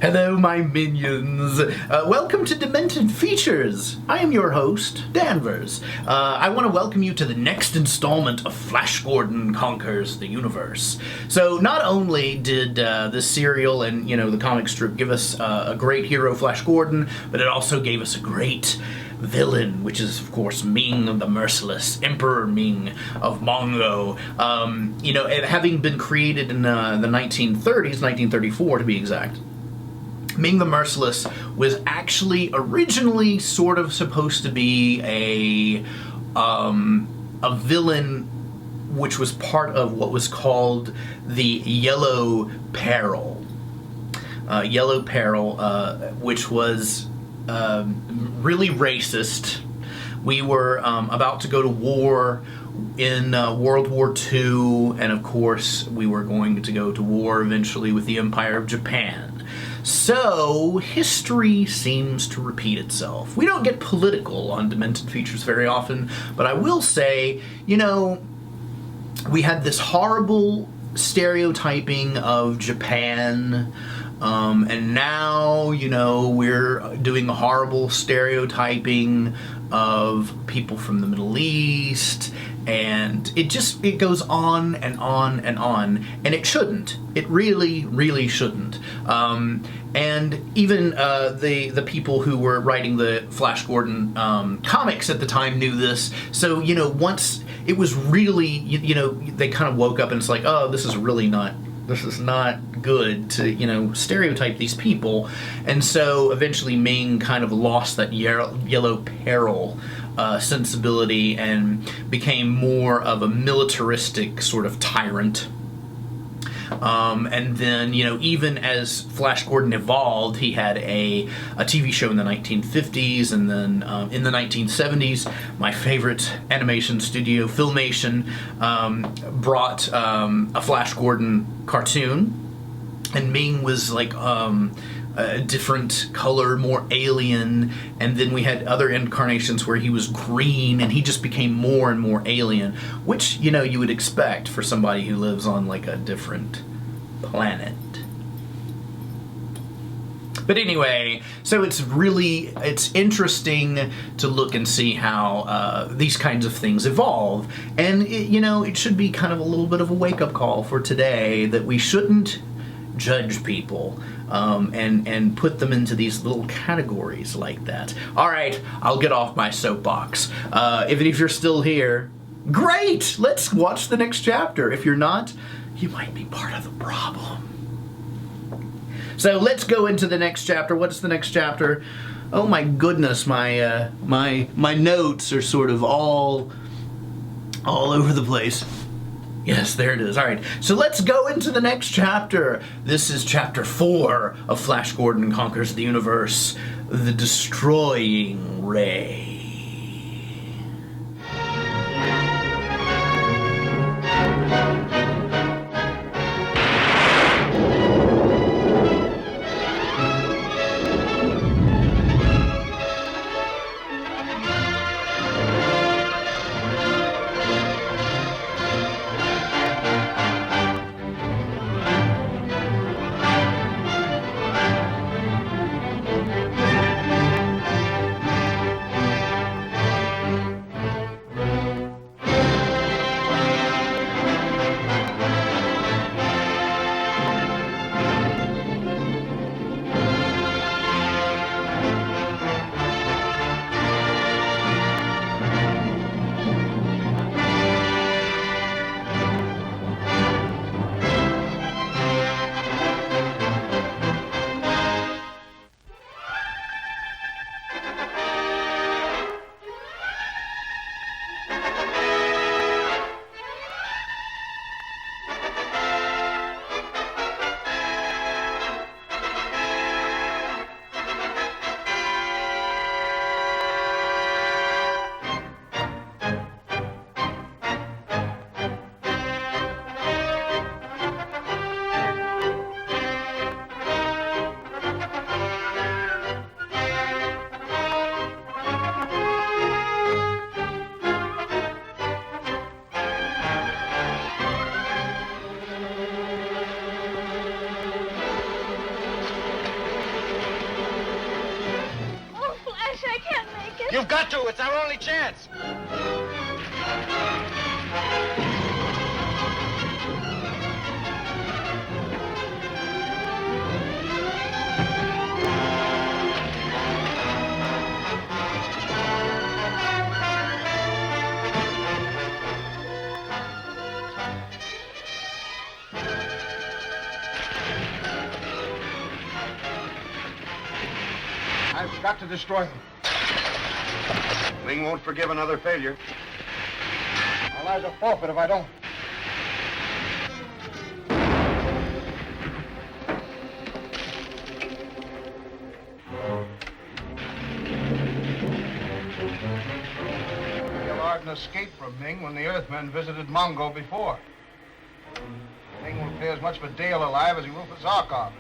Hello, my minions. Welcome to Demented Features. I am your host, Danvers. I want to welcome you to the next installment of Flash Gordon Conquers the Universe. So, not only did this serial and, the comic strip give us a great hero, Flash Gordon, but it also gave us a great villain, which is, of course, Ming the Merciless, Emperor Ming of Mongo. It having been created in the 1930s, 1934 to be exact. Ming the Merciless was actually originally sort of supposed to be a villain which was part of what was called the Yellow Peril. Yellow Peril, which was really racist. We were about to go to war in World War II, and of course we were going to go to war eventually with the Empire of Japan. So, history seems to repeat itself. We don't get political on Demented Features very often, but I will say, we had this horrible stereotyping of Japan, and now, we're doing a horrible stereotyping of people from the Middle East, and it goes on and on and on, and it shouldn't. It really, really shouldn't. And even the people who were writing the Flash Gordon comics at the time knew this. So, once it was really, they kind of woke up and it's like, oh, this is not good to, stereotype these people. And so eventually Ming kind of lost that yellow peril sensibility and became more of a militaristic sort of tyrant. And then, even as Flash Gordon evolved, he had a TV show in the 1950s, and then in the 1970s, my favorite animation studio, Filmation, brought a Flash Gordon cartoon, and Ming was like a different color, more alien, and then we had other incarnations where he was green, and he just became more and more alien, which, you would expect for somebody who lives on, like, a different planet. But anyway, so it's interesting to look and see how these kinds of things evolve, and, it should be kind of a little bit of a wake-up call for today that we shouldn't judge people and put them into these little categories like that. All right, I'll get off my soapbox. If you're still here, great! Let's watch the next chapter. If you're not, you might be part of the problem. So let's go into the next chapter. What's the next chapter? Oh my goodness, my notes are sort of all over the place. Yes, there it is. All right, so let's go into the next chapter. This is chapter 4 of Flash Gordon Conquers the Universe, The Destroying Ray. it? You've got to. It's our only chance. I've got to destroy them. Ming won't forgive another failure. Our lives are forfeit if I don't. Arden escaped from Ming when the Earthmen visited Mongo before. Ming will pay as much for Dale alive as he will for Zarkov.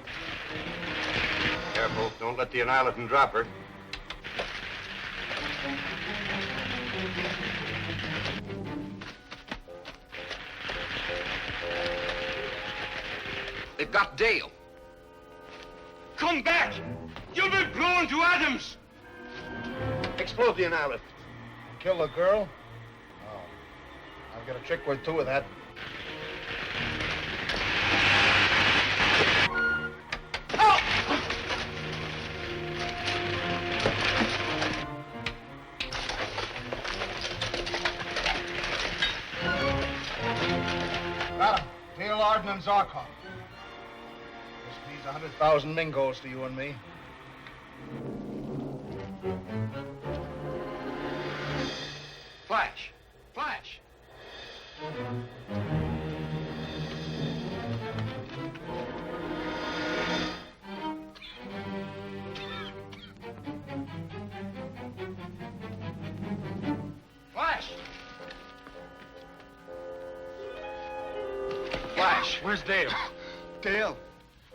Careful, don't let the annihilator drop her. They've got Dale. Come back! You'll be blown to atoms! Explode the annihilator. Kill the girl? Oh, I've got a trick or two of that. Got him. Dale, Arden, and Zarkov. This means 100,000 Mingos to you and me. Flash! Flash! Flash! Flash, where's Dale? Dale,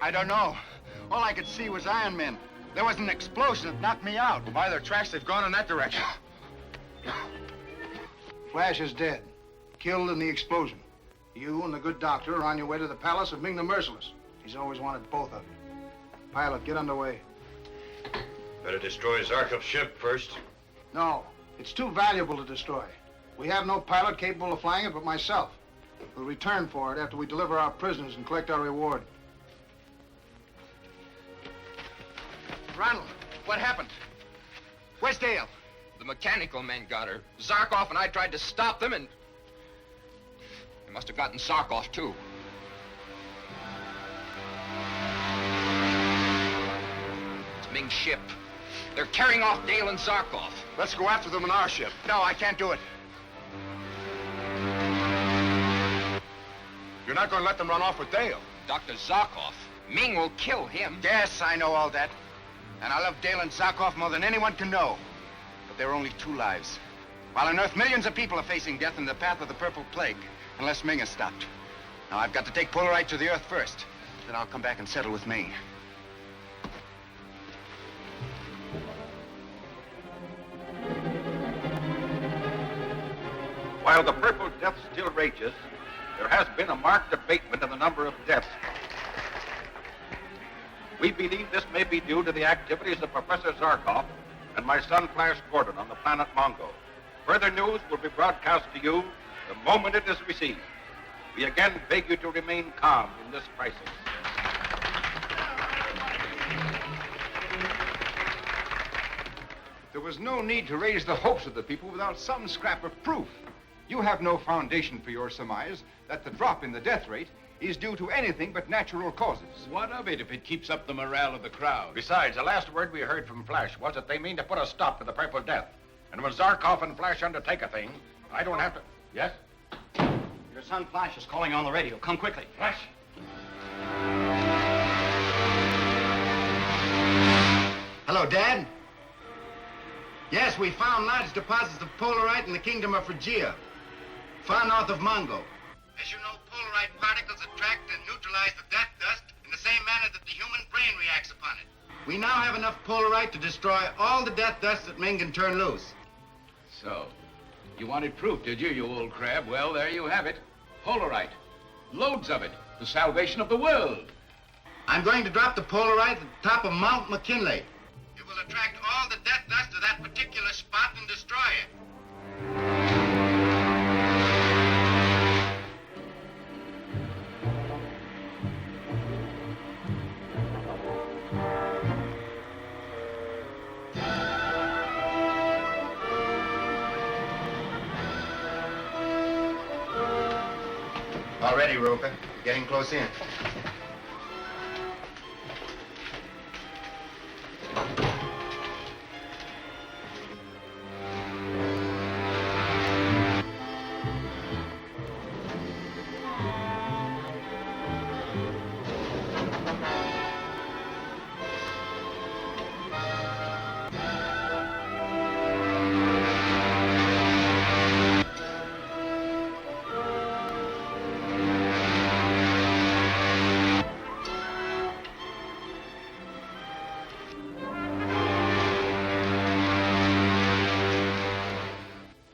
I don't know. All I could see was Iron Men. There was an explosion that knocked me out. By their tracks, they've gone in that direction. Flash is dead. Killed in the explosion. You and the good doctor are on your way to the palace of Ming the Merciless. He's always wanted both of you. Pilot, get underway. Better destroy Zarkov's ship first. No, it's too valuable to destroy. We have no pilot capable of flying it but myself. We'll return for it after we deliver our prisoners and collect our reward. Ronald, what happened? Where's Dale? The mechanical men got her. Zarkov and I tried to stop them, and they must have gotten Zarkov, too. It's Ming's ship. They're carrying off Dale and Zarkov. Let's go after them in our ship. No, I can't do it. You're not going to let them run off with Dale. Dr. Zarkov. Ming will kill him. Yes, I know all that. And I love Dale and Zarkov more than anyone can know. But there are only two lives. While on Earth, millions of people are facing death in the path of the Purple Plague, unless Ming is stopped. Now, I've got to take Polaroid to the Earth first. Then I'll come back and settle with Ming. While the Purple Death still rages, there has been a marked abatement in the number of deaths. We believe this may be due to the activities of Professor Zarkov and my son Flash Gordon on the planet Mongo. Further news will be broadcast to you the moment it is received. We again beg you to remain calm in this crisis. There was no need to raise the hopes of the people without some scrap of proof. You have no foundation for your surmise that the drop in the death rate is due to anything but natural causes. What of it if it keeps up the morale of the crowd? Besides, the last word we heard from Flash was that they mean to put a stop to the Purple Death. And when Zarkov and Flash undertake a thing, I don't have to... Yes? Your son Flash is calling on the radio. Come quickly. Flash? Hello, Dad. Yes, we found large deposits of Polaroid in the kingdom of Phrygia, far north of Mongo. As you know, Polaroid particles attract and neutralize the death dust in the same manner that the human brain reacts upon it. We now have enough Polaroid to destroy all the death dust that Ming can turn loose. So, you wanted proof, did you old crab? Well, there you have it. Polaroid. Loads of it. The salvation of the world. I'm going to drop the Polaroid at the top of Mount McKinley. It will attract all the death dust to that particular spot and destroy it. All ready, Roper. We're getting close in.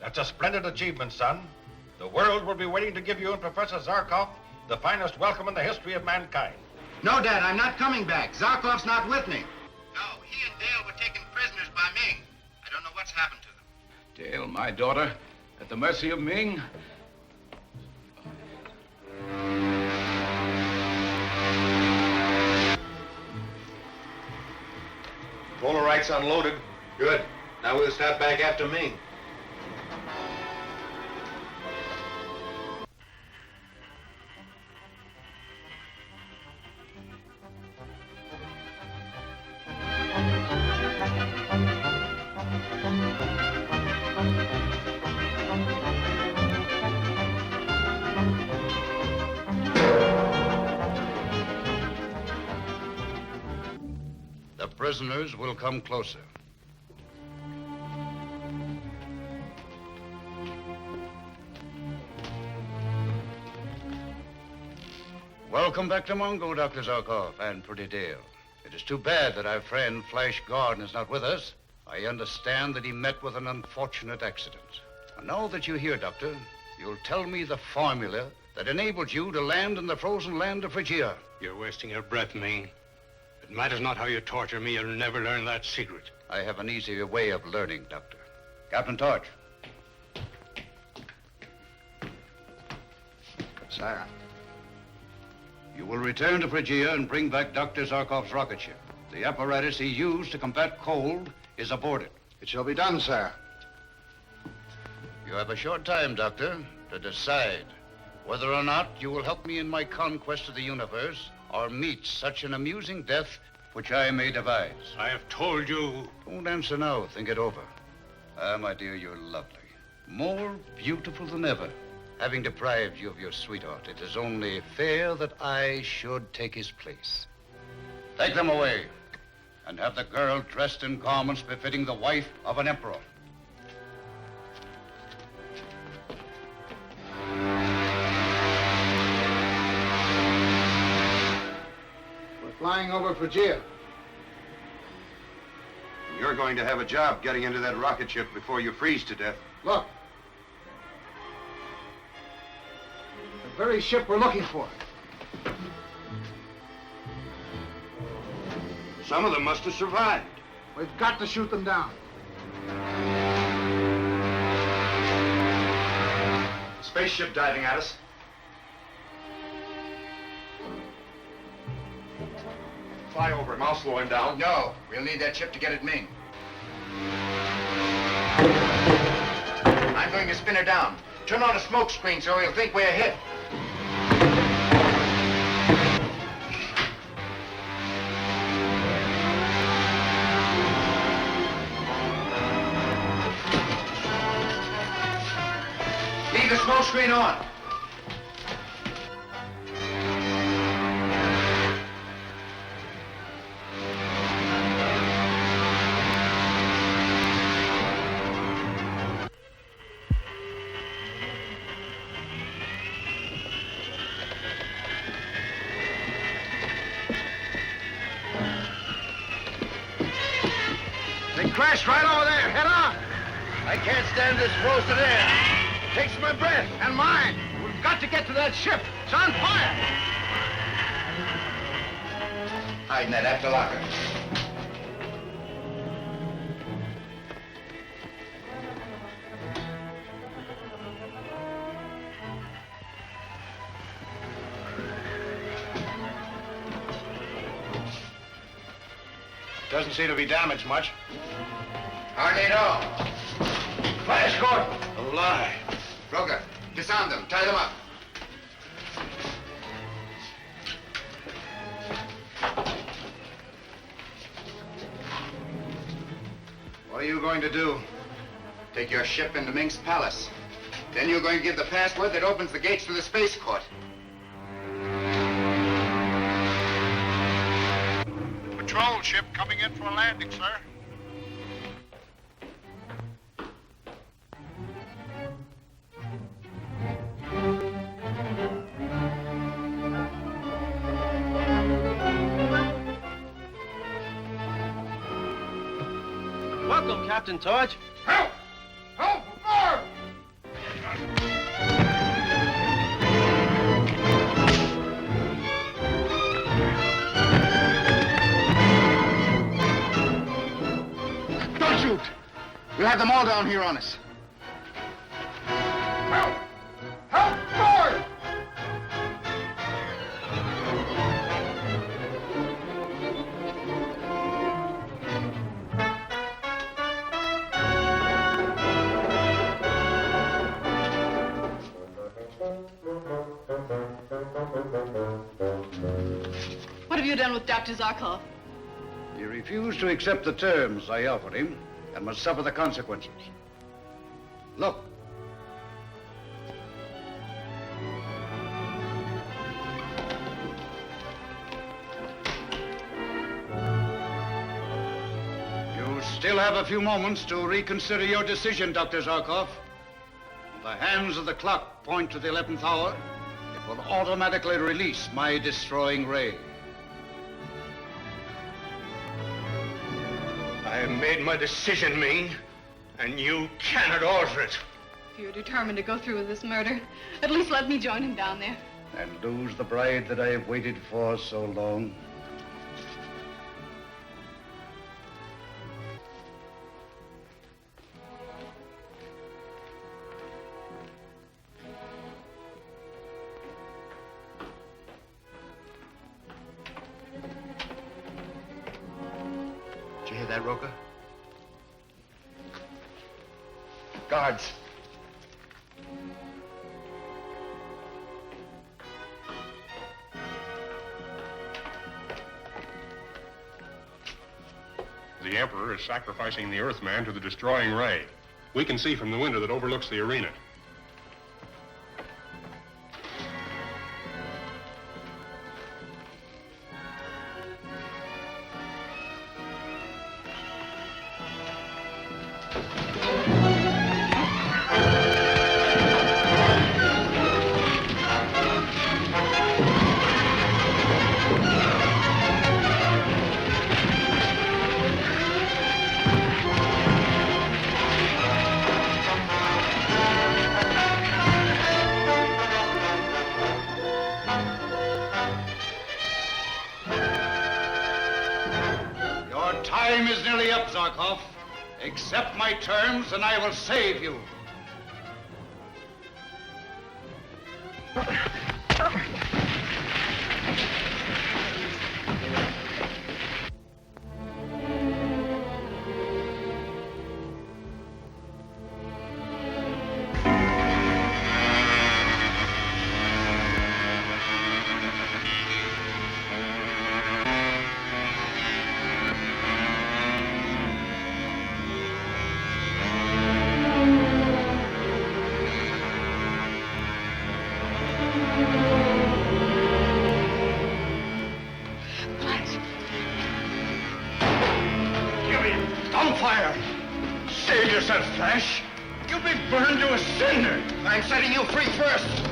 That's a splendid achievement, son. The world will be waiting to give you and Professor Zarkov the finest welcome in the history of mankind. No, Dad, I'm not coming back. Zarkov's not with me. No, he and Dale were taken prisoners by Ming. I don't know what's happened to them. Dale, my daughter, at the mercy of Ming. Polaroid's unloaded. Good. Now we'll start back after Ming. The prisoners will come closer. Welcome back to Mongo, Dr. Zarkov, and pretty Dale. It is too bad that our friend Flash Gordon is not with us. I understand that he met with an unfortunate accident. And now that you're here, Doctor, you'll tell me the formula that enabled you to land in the frozen land of Phrygia. You're wasting your breath, Ming. It matters not how you torture me, you'll never learn that secret. I have an easier way of learning, Doctor. Captain Torch. Sir. You will return to Phrygia and bring back Dr. Zarkov's rocket ship. The apparatus he used to combat cold is aboard it. It shall be done, sir. You have a short time, Doctor, to decide whether or not you will help me in my conquest of the universe or meet such an amusing death which I may devise. I have told you. Don't answer now. Think it over. Ah, my dear, you're lovely. More beautiful than ever. Having deprived you of your sweetheart, it is only fair that I should take his place. Take them away, and have the girl dressed in garments befitting the wife of an emperor. We're flying over Phrygia. You're going to have a job getting into that rocket ship before you freeze to death. Look. The very ship we're looking for. Some of them must have survived. We've got to shoot them down. Spaceship diving at us. Fly over him. I'll slow him down. No, we'll need that ship to get at Ming. I'm going to spin her down. Turn on a smoke screen so he'll think we're hit. Leave the smoke screen on. They crashed right over there. Head on. I can't stand this frozen air. It takes my breath. And mine. We've got to get to that ship. It's on fire. Hide in that after locker. Doesn't seem to be damaged much. Hardly at all. Flash, Gordon. Alive. Roker, disarm them. Tie them up. What are you going to do? Take your ship into Ming's palace. Then you're going to give the password that opens the gates to the spaceport. Patrol ship coming in for a landing, sir. Welcome, Captain Torch. Help! Help! Fire! Don't shoot! We'll have them all down here on us. Help! Help! Fire! What have you done with Dr. Zarkov? He refused to accept the terms I offered him and must suffer the consequences. Look. You still have a few moments to reconsider your decision, Dr. Zarkov. The hands of the clock point to the 11th hour. It will automatically release my destroying ray. I have made my decision, Ming, and you cannot alter it. If you're determined to go through with this murder, at least let me join him down there. And lose the bride that I have waited for so long. Did you hear that, Roker? Guards. The Emperor is sacrificing the Earthman to the destroying ray. We can see from the window that overlooks the arena. Time is nearly up, Zarkov. Accept my terms and I will save you. Save yourself, Flash. You'll be burned to a cinder. I'm setting you free first.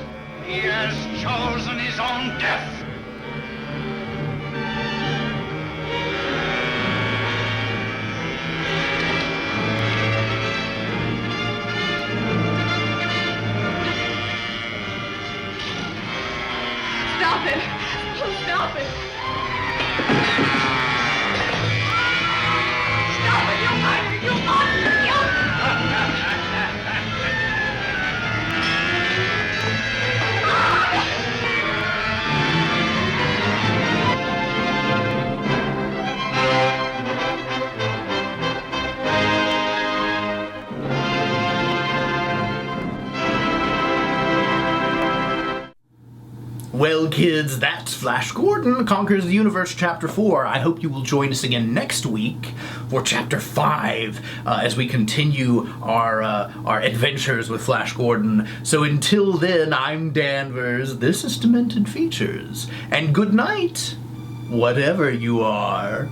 He has chosen his own death. Stop it! Oh, stop it! Stop it, you monster! You monster! You... Well, kids, that's Flash Gordon Conquers the Universe Chapter 4. I hope you will join us again next week for Chapter 5 as we continue our adventures with Flash Gordon. So until then, I'm Danvers, this is Demented Features, and good night, whatever you are.